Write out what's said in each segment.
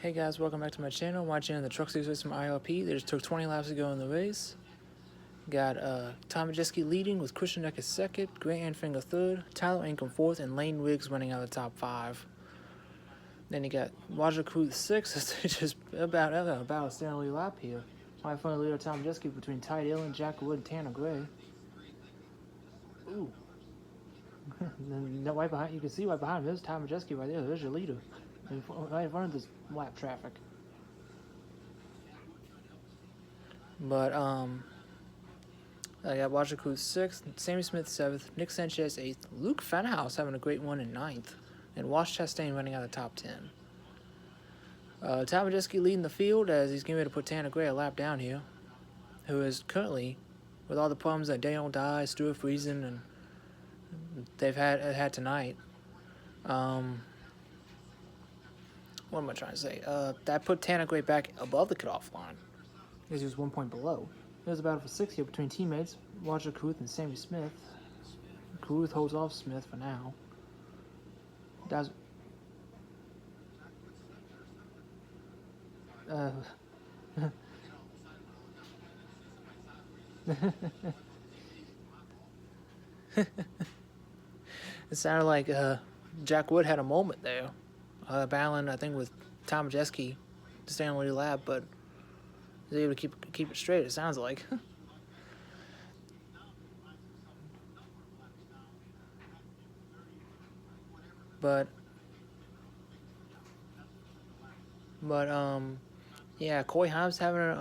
Hey guys, welcome back to my channel. Watching the Truck Series race from IRP. They just took 20 laps to go in the race. Got Tom Majeski leading with Christian Eckes second, Grant Anfinger third, Tyler Ankrum fourth, and Lane Riggs running out of the top five. Then you got Roger Cruz sixth. It's just about a Stanley lap here. My friend leader Tom Majeski between Ty Dillon, Jack Wood, and Tanner Gray. Ooh. And then right behind, you can see right behind him, there's Tom Majeski right there. There's your leader. Right in front of this lap traffic. But I got Roger Cruz 6th, Sammy Smith 7th, Nick Sanchez 8th, Luke Fenhouse having a great one in 9th, and Wash Chastain running out of the top 10. Tom Majeski leading the field as he's getting ready to put Tanner Gray a lap down here, who is currently, with all the problems that Daniel Dye, Stuart Friesen, and they've had tonight. What am I trying to say? That put Tanner Gray back above the cutoff line, because he was 1 point below. There's a battle for 6 here between teammates, Roger Cruz and Sammy Smith. Cruz holds off Smith for now. Does It sounded like Jack Wood had a moment there, battling I think with Tom Majeski to stay on the lead lap, but he's able to keep it straight. It sounds like. But yeah, Corey Haim's having an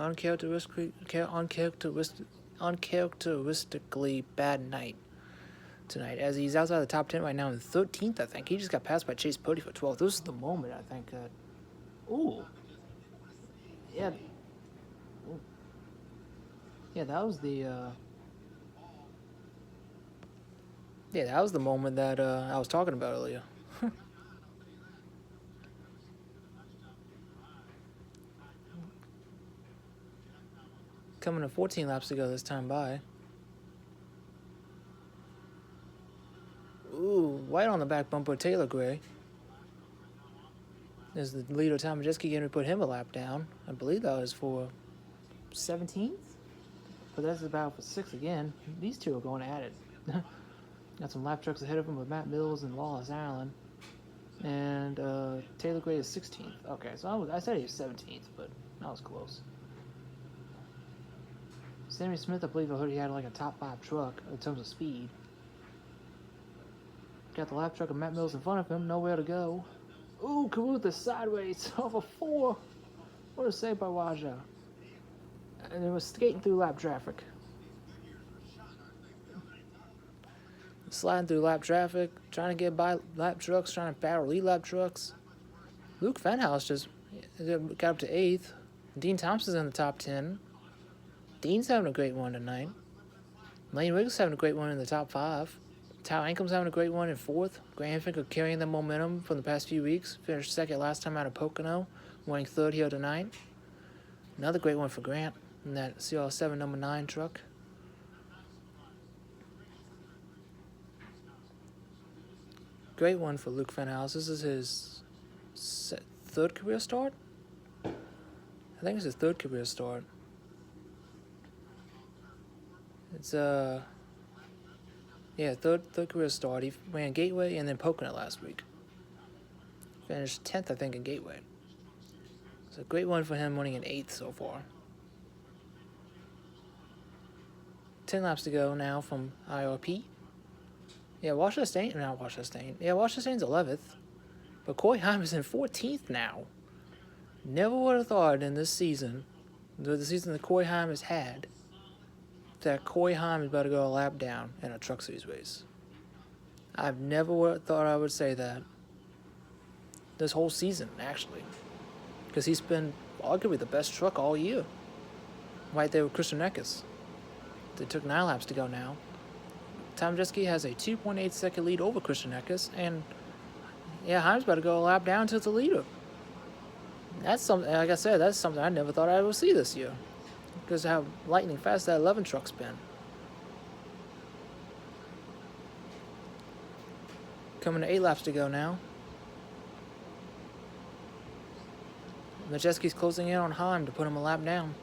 uncharacteristically bad night tonight, as he's outside the top 10 right now in 13th, I think. He just got passed by Chase Purdy for 12th. This is the moment, I think, that... Ooh. Yeah. Ooh. Yeah, that was the, Yeah, that was the moment that, I was talking about earlier. Coming to 14 laps to go this time by. Ooh, right on the back bumper, Taylor Gray. There's the leader, Tom Majeski, going to put him a lap down. I believe that was for 17th? But that's about for 6th again. These two are going at it. Got some lap trucks ahead of him with Matt Mills and Wallace Allen. And Taylor Gray is 16th. Okay, so I said he was 17th, but that was close. Sammy Smith, I believe I heard he had like a top 5 truck in terms of speed. Got the lap truck of Matt Mills in front of him, nowhere to go. Ooh, Caruth sideways off a 4. What a save by Raja. And it was skating through lap traffic. Sliding through lap traffic, trying to get by lap trucks, trying to battle lead lap trucks. Luke Fenhouse just got up to 8th. Dean Thompson's in the top 10. Dean's having a great one tonight. Lane Riggs having a great one in the top 5. Tyler Ankrum's having a great one in 4th. Grant Anfinger carrying the momentum from the past few weeks. Finished 2nd last time out of Pocono, winning 3rd here tonight. Another great one for Grant in that CR7 number 9 truck. Great one for Luke Fenhouse. This is his 3rd career start? I think it's his 3rd career start. It's yeah, third career start. He ran Gateway and then Pocono last week. Finished 10th, I think, in Gateway. It's a great one for him, winning an 8th so far. 10 laps to go now from IRP. Yeah, Wash Chastain, not Wash Chastain. Yeah, Wash Chastain's 11th. But Corey Haim is in 14th now. Never would have thought in this season, the season that Corey Haim has had, that Corey Haim is about to go a lap down in a Truck Series race. I've never thought I would say that this whole season, actually. Because he's been arguably the best truck all year. Right there with Christian Eckes. They took 9 laps to go now. Tom Majeski has a 2.8 second lead over Christian Eckes, and yeah, Haim's about to go a lap down to the leader. That's something, like I said, that's something I never thought I would see this year. Because of how lightning fast that 11 truck's been. Coming to 8 laps to go now. Majeski's closing in on Heim to put him a lap down.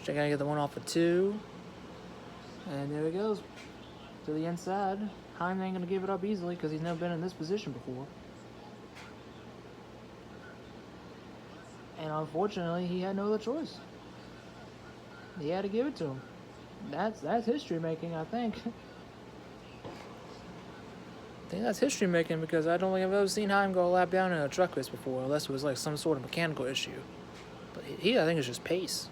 Check out, get the one off of 2. And there he goes. To the inside. Heim ain't going to give it up easily because he's never been in this position before. And unfortunately, he had no other choice. He had to give it to him. That's history making, I think. I think that's history making because I don't think I've ever seen Heim go a lap down in a truck race before, unless it was like some sort of mechanical issue. But he I think, is just pace.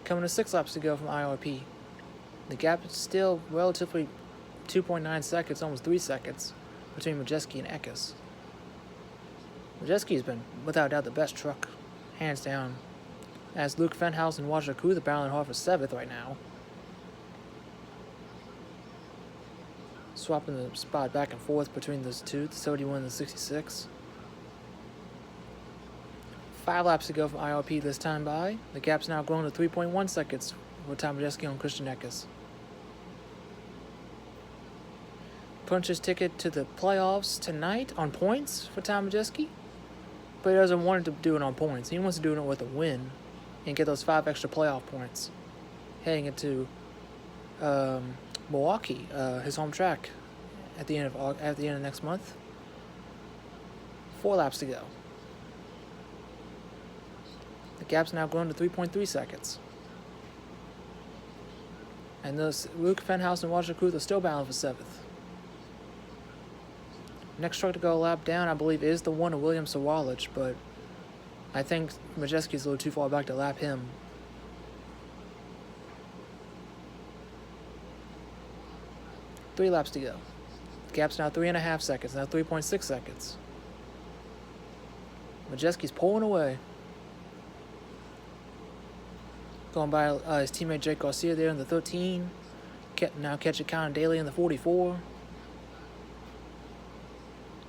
Coming to 6 laps to go from IRP. The gap is still relatively 2.9 seconds, almost 3 seconds, between Majeski and Eckes. Majeski's been, without doubt, the best truck, hands down. As Luke Fenhouse and Roger Kuth are battling hard for 7th right now. Swapping the spot back and forth between those two, the 71 and the 66. 5 laps to go from IRP this time by. The gap's now grown to 3.1 seconds for Tom Majeski on Christian Eckes. Punched his ticket to the playoffs tonight on points for Tom Majeski, but he doesn't want to do it on points. He wants to do it with a win and get those 5 extra playoff points heading into Milwaukee, his home track, at the end of next month. 4 laps to go. The gap's now grown to 3.3 seconds. And those Luke Fenhouse and Roger Kuth are still battling for 7th. Next truck to go a lap down, I believe, is the one of William Sawalich, but I think Majeski's a little too far back to lap him. Three laps to go. The gap's now 3.5 seconds, now 3.6 seconds. Majeski's pulling away. Going by his teammate Jake Garcia there in the 13. Now catching Conor Daly in the 44.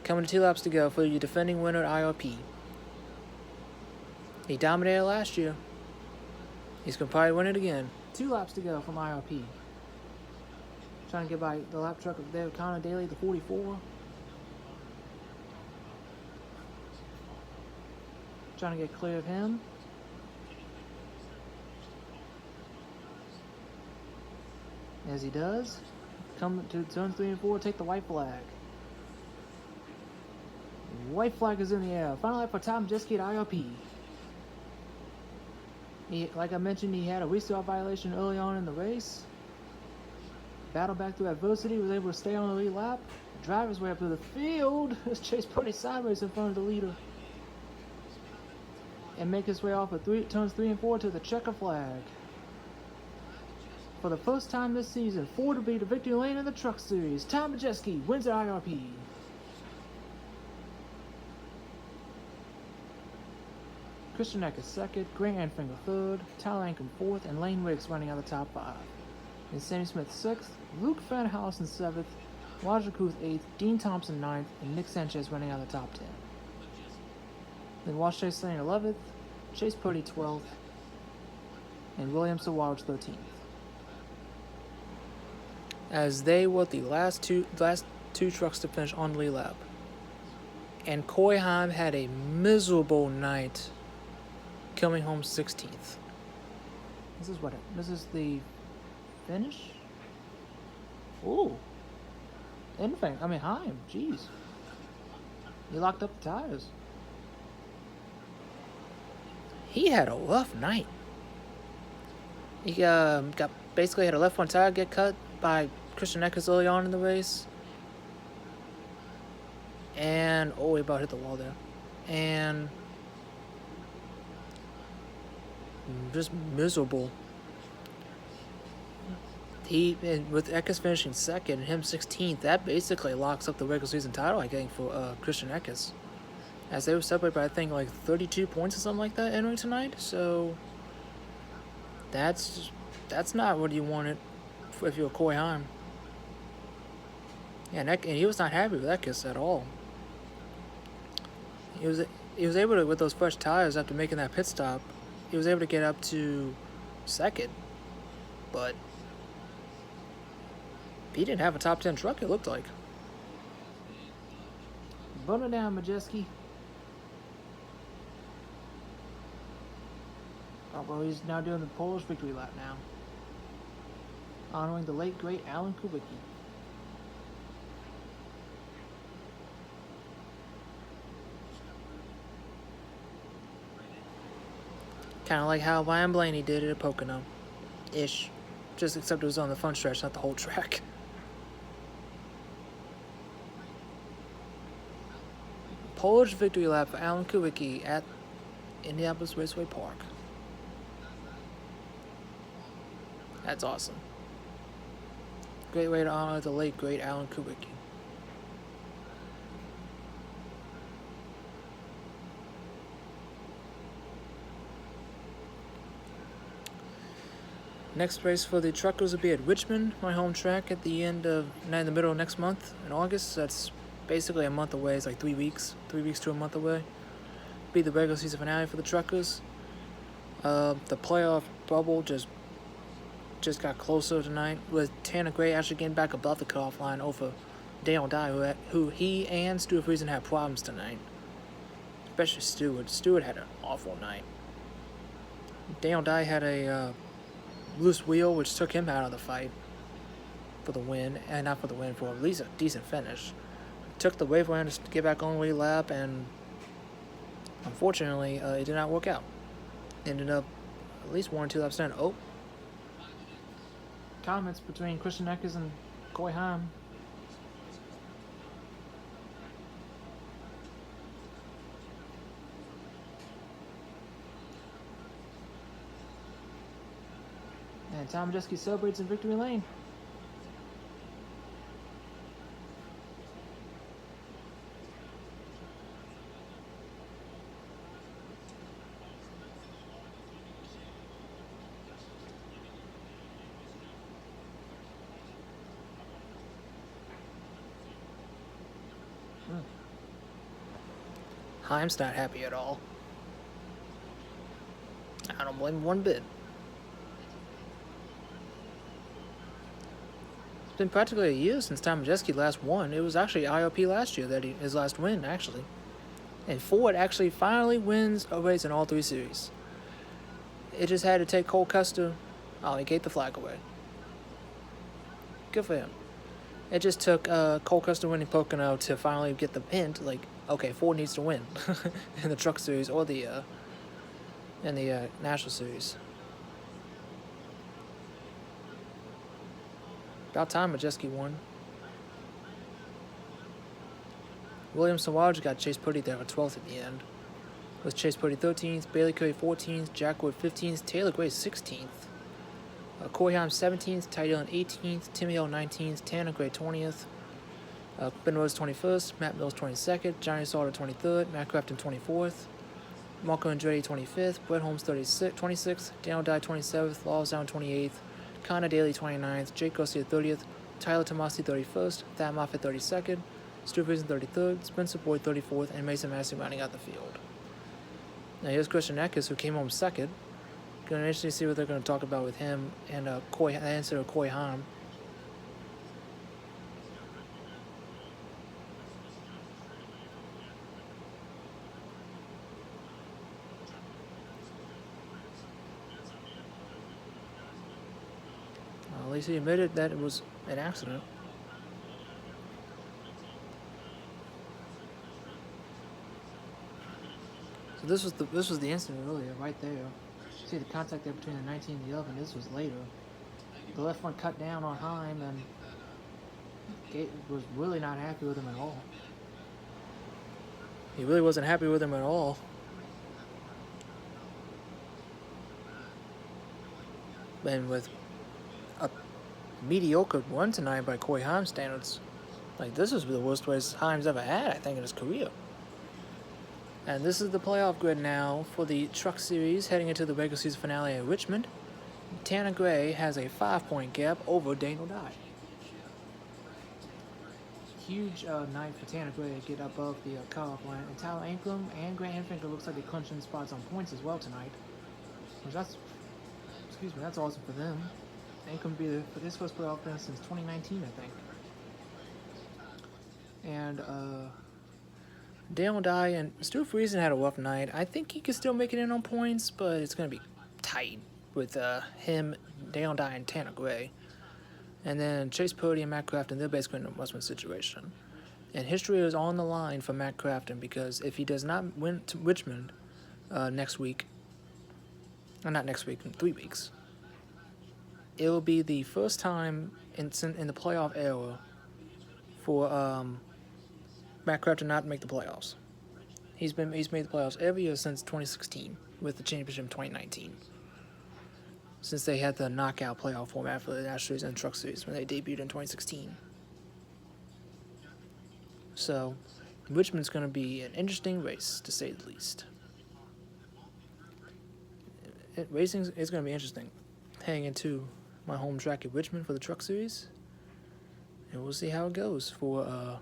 Coming to 2 laps to go for your defending winner at IRP. He dominated last year. He's going to probably win it again. 2 laps to go from IRP. Trying to get by the lap truck of there, Conor Daly, the 44. Trying to get clear of him. As he does, come to turn 3 and 4, take the white flag. White flag is in the air. Final lap for Tom Majeski at IRP. Like I mentioned, he had a restart violation early on in the race. Battled back through adversity, was able to stay on the lead lap. Driver's way up to the field as Chase Purdy sideways in front of the leader. And make his way off of turns 3 and 4 to the checker flag. For the first time this season, 4 to be the victory lane in the Truck Series. Tom Majeski wins at IRP. Christian Eckes second, Grant Anfinger third, Tyler Ankrum fourth, and Lane Riggs running out of the top 5. And Sammy Smith 6th, Luke Fenhouse in 7th, Roger Kuth 8th, Dean Thompson 9th, and Nick Sanchez running out of the top 10. Then Wash Chase Lane 11th, Chase Purdy 12th, and William Sawalich 13th. As they were the last two trucks to finish on the lead lap. And Corey Heim had a miserable night, coming home 16th. This is the finish? Ooh. Heim, jeez. He locked up the tires. He had a rough night. He basically had a left front tire get cut by Christian Eckes early on in the race. And, he about hit the wall there. And just miserable. With Eckes finishing second and him 16th, that basically locks up the regular season title, I think, for Christian Eckes. As they were separated by, I think, like 32 points or something like that entering tonight. So that's not what you wanted if you're Corey Heim. Yeah, and he was not happy with Eckes at all. He was able to, with those fresh tires after making that pit stop, he was able to get up to second. But He didn't have a top 10 truck, it looked like. Burn it down, Majeski. Oh, well, he's now doing the Polish victory lap now. Honoring the late, great Alan Kubicki. Kind of like how Ryan Blaney did it at Pocono-ish. Just except it was on the front stretch, not the whole track. Polish victory lap for Alan Kubicki at Indianapolis Raceway Park. That's awesome. Great way to honor the late, great Alan Kubicki. Next race for the truckers will be at Richmond, my home track, at the end of, in the middle of next month in August. That's basically a month away. It's like 3 weeks. 3 weeks to a month away. Be the regular season finale for the truckers. The playoff bubble just got closer tonight, with Tanner Gray actually getting back above the cutoff line over Daniel Dye, who he and Stuart Friesen had problems tonight. Especially Stuart. Stuart had an awful night. Daniel Dye had a loose wheel, which took him out of the fight for the win, and not for the win, for at least a decent finish. Took the wave around to get back on the lead lap, and unfortunately, it did not work out. Ended up at least 1 or 2 laps down. Oh. Comments between Christian Eckes and Coy Heim. And Tom Majeski celebrates in victory lane. Heim's not happy at all. I don't blame him one bit. It's been practically a year since Tom Majeski last won. It was actually IRP last year that his last win, actually. And Ford actually finally wins a race in all 3 series. It just had to take Cole Custer. Oh, he gave the flag away. Good for him. It just took Cole Custer winning Pocono to finally get the hint, like, okay, Ford needs to win in the Truck Series or the in the National Series. About time Majeski won. William Sawaja got Chase Putty there for 12th at the end. With Chase Putty 13th, Bailey Curry 14th, Jack Wood 15th, Taylor Gray 16th. Corey Heim 17th, Ty Dillon 18th, Timmy Hill 19th, Tanner Gray 20th, Ben Rose 21st, Matt Mills 22nd, Johnny Sauter 23rd, Matt Crafton 24th, Marco Andretti 25th, Brett Holmes 26th, Daniel Dye 27th, Lawes Down 28th, Connor Daly 29th, Jake Garcia 30th, Tyler Tomasi 31st, Thad Moffitt 32nd, Stuart Friesen 33rd, Spencer Boyd 34th, and Mason Massey rounding out the field. Now here's Christian Eckes, who came home second. Going to interesting to see what they're going to talk about with him and Coy Heim. At least he admitted that it was an accident. So this was the incident earlier, right there. See the contact there between the 19 and the 11. This was later. The left one cut down on Heim, and Gate was really not happy with him at all. He really wasn't happy with him at all. And with a mediocre run tonight by Coy Heim standards, like, this is the worst race Heim's ever had, I think, in his career. And this is the playoff grid now for the Truck Series heading into the regular season finale at Richmond. Tanner Gray has a 5-point gap over Daniel Dye. Huge night for Tanner Gray to get above the cutoff line. And Tyler Ankrum and Grant Enfinger looks like they're clinching spots on points as well tonight. Which that's awesome for them. Ain't gonna be this first playoff appearance since 2019, I think. And Dale Dye and Stuart Friesen had a rough night. I think he could still make it in on points, but it's gonna be tight with him, Dale Dye, and Tanner Gray. And then Chase Purdy and Matt Crafton, they're basically in a must-win situation. And history is on the line for Matt Crafton because if he does not win to Richmond next week, or not next week, in 3 weeks, it will be the first time in the playoff era for Matt Crafton not to make the playoffs. He's made the playoffs every year since 2016 with the championship in 2019. Since they had the knockout playoff format for the National Series and Truck Series when they debuted in 2016. So, Richmond's going to be an interesting race, to say the least. Racing is going to be interesting. Heading into my home track at Richmond for the Truck Series. And we'll see how it goes for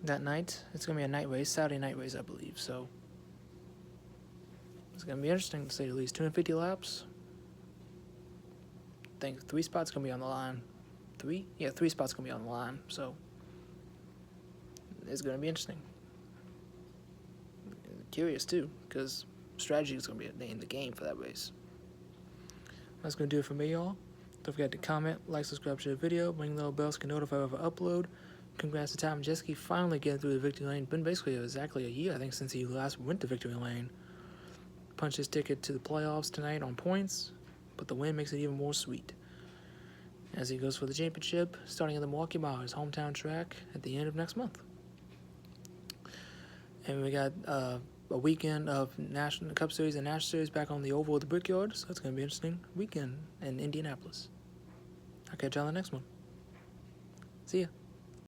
that night. It's going to be a night race, Saturday night race, I believe. So, it's going to be interesting, to say the least. 250 laps. I think 3 spots going to be on the line. 3? Yeah, 3 spots going to be on the line. So, it's going to be interesting. Curious, too, because strategy is going to be the name of the game for that race. That's going to do it for me, y'all. Don't forget to comment, like, subscribe to the video, ring the little bell so you can notify whenever I upload. Congrats to Tom and Jessica finally getting through the victory lane. Been basically exactly a year, I think, since he last went to victory lane. Punched his ticket to the playoffs tonight on points, but the win makes it even more sweet. As he goes for the championship, starting at the Milwaukee Mile, his hometown track, at the end of next month. And we got a weekend of National Cup Series and National Series back on the oval of the Brickyard, so it's going to be an interesting weekend in Indianapolis. I'll catch y'all on the next one. See ya.